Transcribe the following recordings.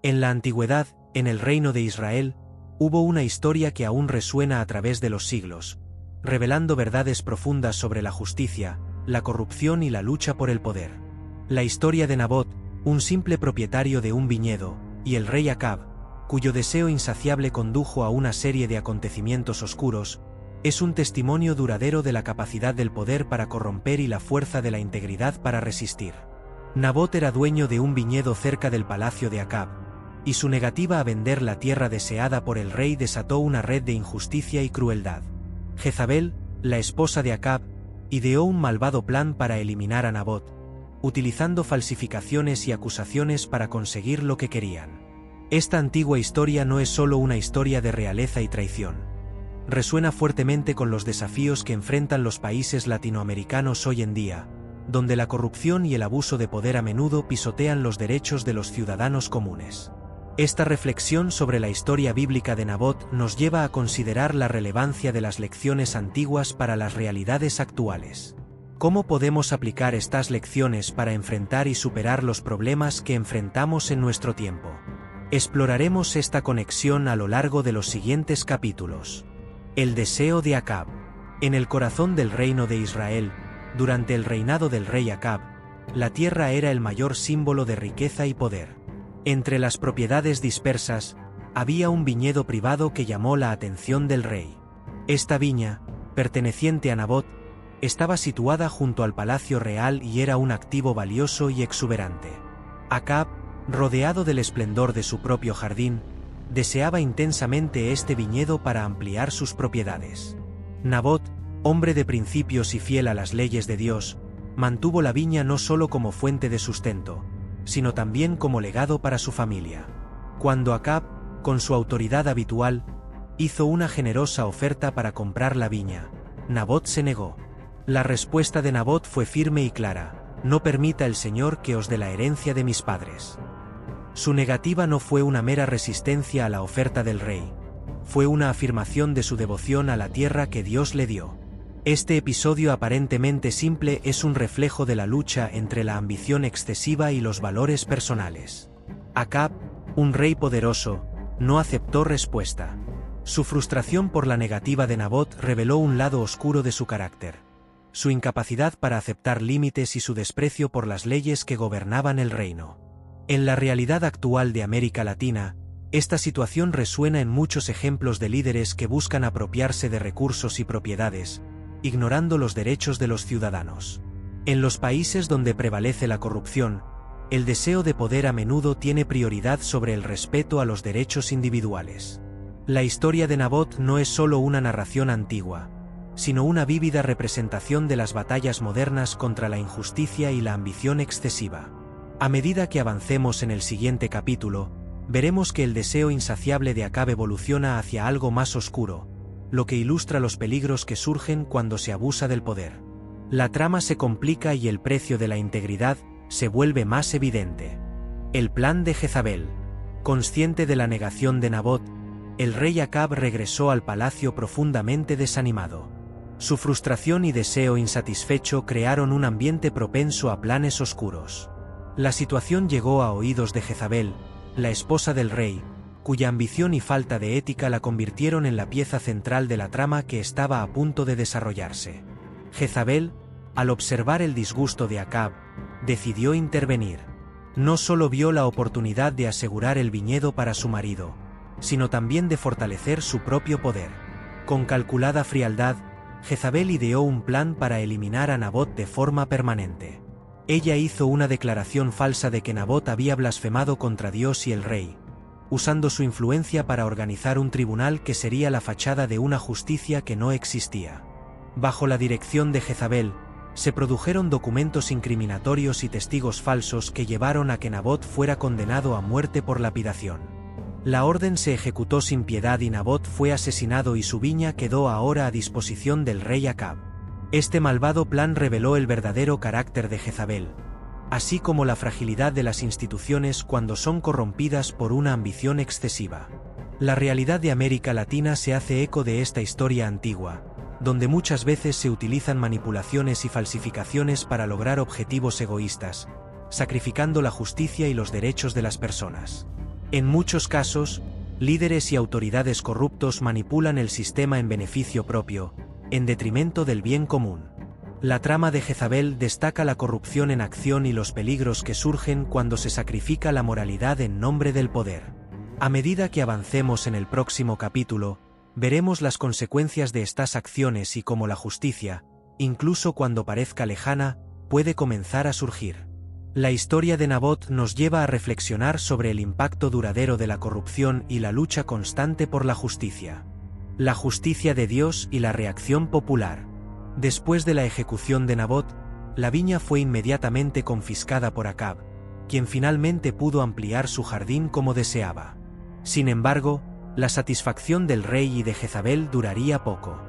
En la antigüedad, en el reino de Israel, hubo una historia que aún resuena a través de los siglos, revelando verdades profundas sobre la justicia, la corrupción y la lucha por el poder. La historia de Nabot, un simple propietario de un viñedo, y el rey Acab, cuyo deseo insaciable condujo a una serie de acontecimientos oscuros, es un testimonio duradero de la capacidad del poder para corromper y la fuerza de la integridad para resistir. Nabot era dueño de un viñedo cerca del palacio de Acab, y su negativa a vender la tierra deseada por el rey desató una red de injusticia y crueldad. Jezabel, la esposa de Acab, ideó un malvado plan para eliminar a Nabot, utilizando falsificaciones y acusaciones para conseguir lo que querían. Esta antigua historia no es solo una historia de realeza y traición. Resuena fuertemente con los desafíos que enfrentan los países latinoamericanos hoy en día, donde la corrupción y el abuso de poder a menudo pisotean los derechos de los ciudadanos comunes. Esta reflexión sobre la historia bíblica de Nabot nos lleva a considerar la relevancia de las lecciones antiguas para las realidades actuales. ¿Cómo podemos aplicar estas lecciones para enfrentar y superar los problemas que enfrentamos en nuestro tiempo? Exploraremos esta conexión a lo largo de los siguientes capítulos. El deseo de Acab. En el corazón del reino de Israel, durante el reinado del rey Acab, la tierra era el mayor símbolo de riqueza y poder. Entre las propiedades dispersas, había un viñedo privado que llamó la atención del rey. Esta viña, perteneciente a Nabot, estaba situada junto al palacio real y era un activo valioso y exuberante. Acab, rodeado del esplendor de su propio jardín, deseaba intensamente este viñedo para ampliar sus propiedades. Nabot, hombre de principios y fiel a las leyes de Dios, mantuvo la viña no solo como fuente de sustento, sino también como legado para su familia. Cuando Acab, con su autoridad habitual, hizo una generosa oferta para comprar la viña, Nabot se negó. La respuesta de Nabot fue firme y clara: no permita el Señor que os dé la herencia de mis padres. Su negativa no fue una mera resistencia a la oferta del rey, fue una afirmación de su devoción a la tierra que Dios le dio. Este episodio aparentemente simple es un reflejo de la lucha entre la ambición excesiva y los valores personales. Acab, un rey poderoso, no aceptó respuesta. Su frustración por la negativa de Nabot reveló un lado oscuro de su carácter, su incapacidad para aceptar límites y su desprecio por las leyes que gobernaban el reino. En la realidad actual de América Latina, esta situación resuena en muchos ejemplos de líderes que buscan apropiarse de recursos y propiedades, ignorando los derechos de los ciudadanos. En los países donde prevalece la corrupción, el deseo de poder a menudo tiene prioridad sobre el respeto a los derechos individuales. La historia de Nabot no es solo una narración antigua, sino una vívida representación de las batallas modernas contra la injusticia y la ambición excesiva. A medida que avancemos en el siguiente capítulo, veremos que el deseo insaciable de Acab evoluciona hacia algo más oscuro, lo que ilustra los peligros que surgen cuando se abusa del poder. La trama se complica y el precio de la integridad se vuelve más evidente. El plan de Jezabel. Consciente de la negación de Nabot, el rey Acab regresó al palacio profundamente desanimado. Su frustración y deseo insatisfecho crearon un ambiente propenso a planes oscuros. La situación llegó a oídos de Jezabel, la esposa del rey, cuya ambición y falta de ética la convirtieron en la pieza central de la trama que estaba a punto de desarrollarse. Jezabel, al observar el disgusto de Acab, decidió intervenir. No solo vio la oportunidad de asegurar el viñedo para su marido, sino también de fortalecer su propio poder. Con calculada frialdad, Jezabel ideó un plan para eliminar a Nabot de forma permanente. Ella hizo una declaración falsa de que Nabot había blasfemado contra Dios y el rey, usando su influencia para organizar un tribunal que sería la fachada de una justicia que no existía. Bajo la dirección de Jezabel, se produjeron documentos incriminatorios y testigos falsos que llevaron a que Nabot fuera condenado a muerte por lapidación. La orden se ejecutó sin piedad y Nabot fue asesinado y su viña quedó ahora a disposición del rey Acab. Este malvado plan reveló el verdadero carácter de Jezabel, así como la fragilidad de las instituciones cuando son corrompidas por una ambición excesiva. La realidad de América Latina se hace eco de esta historia antigua, donde muchas veces se utilizan manipulaciones y falsificaciones para lograr objetivos egoístas, sacrificando la justicia y los derechos de las personas. En muchos casos, líderes y autoridades corruptos manipulan el sistema en beneficio propio, en detrimento del bien común. La trama de Jezabel destaca la corrupción en acción y los peligros que surgen cuando se sacrifica la moralidad en nombre del poder. A medida que avancemos en el próximo capítulo, veremos las consecuencias de estas acciones y cómo la justicia, incluso cuando parezca lejana, puede comenzar a surgir. La historia de Nabot nos lleva a reflexionar sobre el impacto duradero de la corrupción y la lucha constante por la justicia. La justicia de Dios y la reacción popular. Después de la ejecución de Nabot, la viña fue inmediatamente confiscada por Acab, quien finalmente pudo ampliar su jardín como deseaba. Sin embargo, la satisfacción del rey y de Jezabel duraría poco.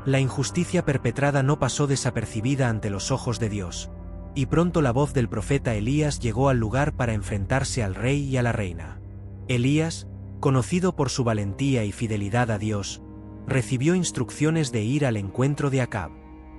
La injusticia perpetrada no pasó desapercibida ante los ojos de Dios, y pronto la voz del profeta Elías llegó al lugar para enfrentarse al rey y a la reina. Elías, conocido por su valentía y fidelidad a Dios, recibió instrucciones de ir al encuentro de Acab.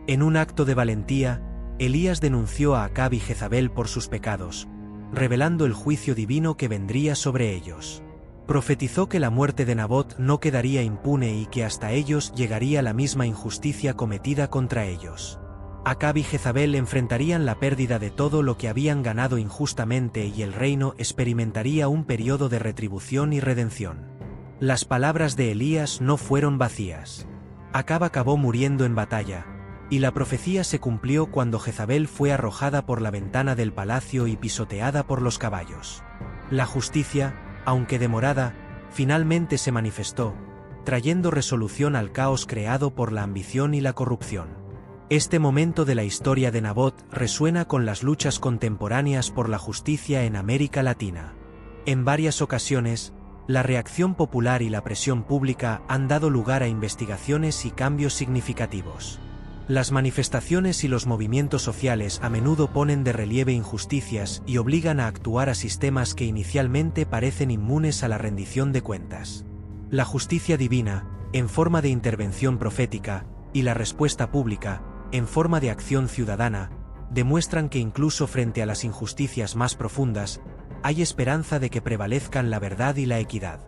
En un acto de valentía, Elías denunció a Acab y Jezabel por sus pecados, revelando el juicio divino que vendría sobre ellos. Profetizó que la muerte de Nabot no quedaría impune y que hasta ellos llegaría la misma injusticia cometida contra ellos. Acab y Jezabel enfrentarían la pérdida de todo lo que habían ganado injustamente y el reino experimentaría un periodo de retribución y redención. Las palabras de Elías no fueron vacías. Acab acabó muriendo en batalla, y la profecía se cumplió cuando Jezabel fue arrojada por la ventana del palacio y pisoteada por los caballos. La justicia, aunque demorada, finalmente se manifestó, trayendo resolución al caos creado por la ambición y la corrupción. Este momento de la historia de Nabot resuena con las luchas contemporáneas por la justicia en América Latina. En varias ocasiones, la reacción popular y la presión pública han dado lugar a investigaciones y cambios significativos. Las manifestaciones y los movimientos sociales a menudo ponen de relieve injusticias y obligan a actuar a sistemas que inicialmente parecen inmunes a la rendición de cuentas. La justicia divina, en forma de intervención profética, y la respuesta pública, en forma de acción ciudadana, demuestran que incluso frente a las injusticias más profundas, hay esperanza de que prevalezcan la verdad y la equidad.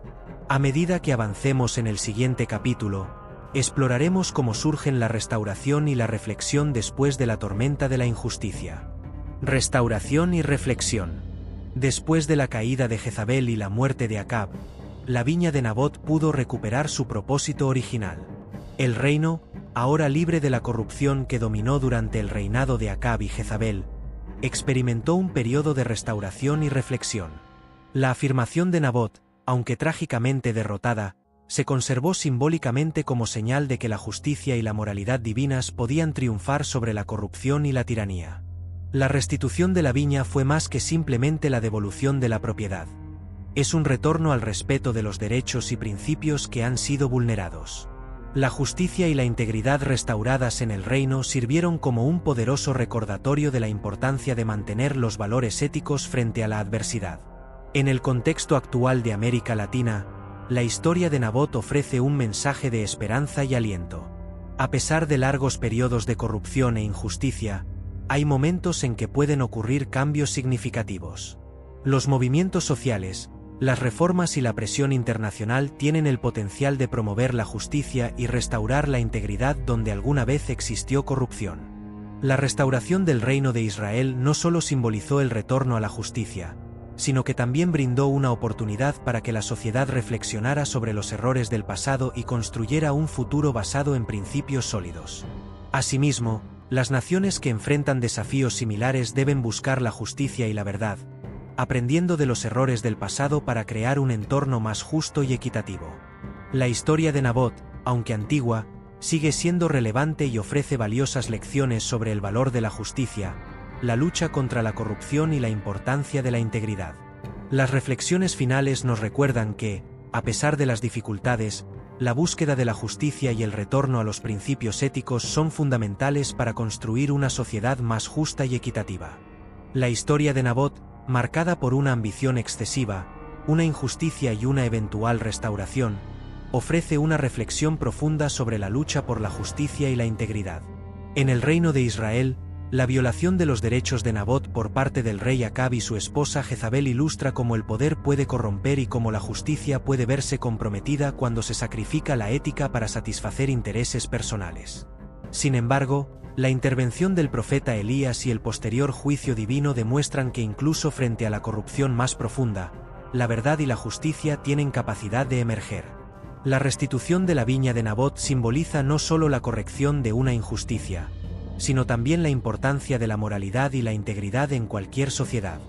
A medida que avancemos en el siguiente capítulo, exploraremos cómo surgen la restauración y la reflexión después de la tormenta de la injusticia. Restauración y reflexión. Después de la caída de Jezabel y la muerte de Acab, la viña de Nabot pudo recuperar su propósito original. El reino, ahora libre de la corrupción que dominó durante el reinado de Acab y Jezabel, experimentó un periodo de restauración y reflexión. La afirmación de Nabot, aunque trágicamente derrotada, se conservó simbólicamente como señal de que la justicia y la moralidad divinas podían triunfar sobre la corrupción y la tiranía. La restitución de la viña fue más que simplemente la devolución de la propiedad. Es un retorno al respeto de los derechos y principios que han sido vulnerados. La justicia y la integridad restauradas en el reino sirvieron como un poderoso recordatorio de la importancia de mantener los valores éticos frente a la adversidad. En el contexto actual de América Latina, la historia de Nabot ofrece un mensaje de esperanza y aliento. A pesar de largos periodos de corrupción e injusticia, hay momentos en que pueden ocurrir cambios significativos. Los movimientos sociales, las reformas y la presión internacional tienen el potencial de promover la justicia y restaurar la integridad donde alguna vez existió corrupción. La restauración del reino de Israel no solo simbolizó el retorno a la justicia, sino que también brindó una oportunidad para que la sociedad reflexionara sobre los errores del pasado y construyera un futuro basado en principios sólidos. Asimismo, las naciones que enfrentan desafíos similares deben buscar la justicia y la verdad, aprendiendo de los errores del pasado para crear un entorno más justo y equitativo. La historia de Nabot, aunque antigua, sigue siendo relevante y ofrece valiosas lecciones sobre el valor de la justicia, la lucha contra la corrupción y la importancia de la integridad. Las reflexiones finales nos recuerdan que, a pesar de las dificultades, la búsqueda de la justicia y el retorno a los principios éticos son fundamentales para construir una sociedad más justa y equitativa. La historia de Nabot, marcada por una ambición excesiva, una injusticia y una eventual restauración, ofrece una reflexión profunda sobre la lucha por la justicia y la integridad. En el reino de Israel, La violación de los derechos de Nabot por parte del rey Acab y su esposa Jezabel ilustra cómo el poder puede corromper y cómo la justicia puede verse comprometida cuando se sacrifica la ética para satisfacer intereses personales. Sin embargo, la intervención del profeta Elías y el posterior juicio divino demuestran que incluso frente a la corrupción más profunda, la verdad y la justicia tienen capacidad de emerger. La restitución de la viña de Nabot simboliza no solo la corrección de una injusticia, sino también la importancia de la moralidad y la integridad en cualquier sociedad.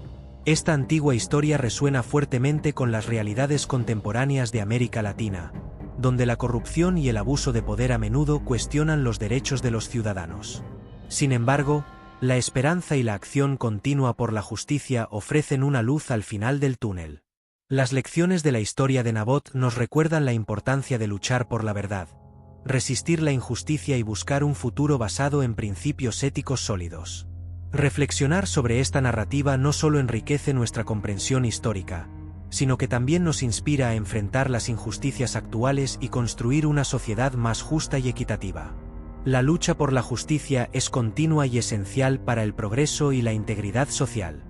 Esta antigua historia resuena fuertemente con las realidades contemporáneas de América Latina, donde la corrupción y el abuso de poder a menudo cuestionan los derechos de los ciudadanos. Sin embargo, la esperanza y la acción continua por la justicia ofrecen una luz al final del túnel. Las lecciones de la historia de Nabot nos recuerdan la importancia de luchar por la verdad, resistir la injusticia y buscar un futuro basado en principios éticos sólidos. Reflexionar sobre esta narrativa no solo enriquece nuestra comprensión histórica, sino que también nos inspira a enfrentar las injusticias actuales y construir una sociedad más justa y equitativa. La lucha por la justicia es continua y esencial para el progreso y la integridad social.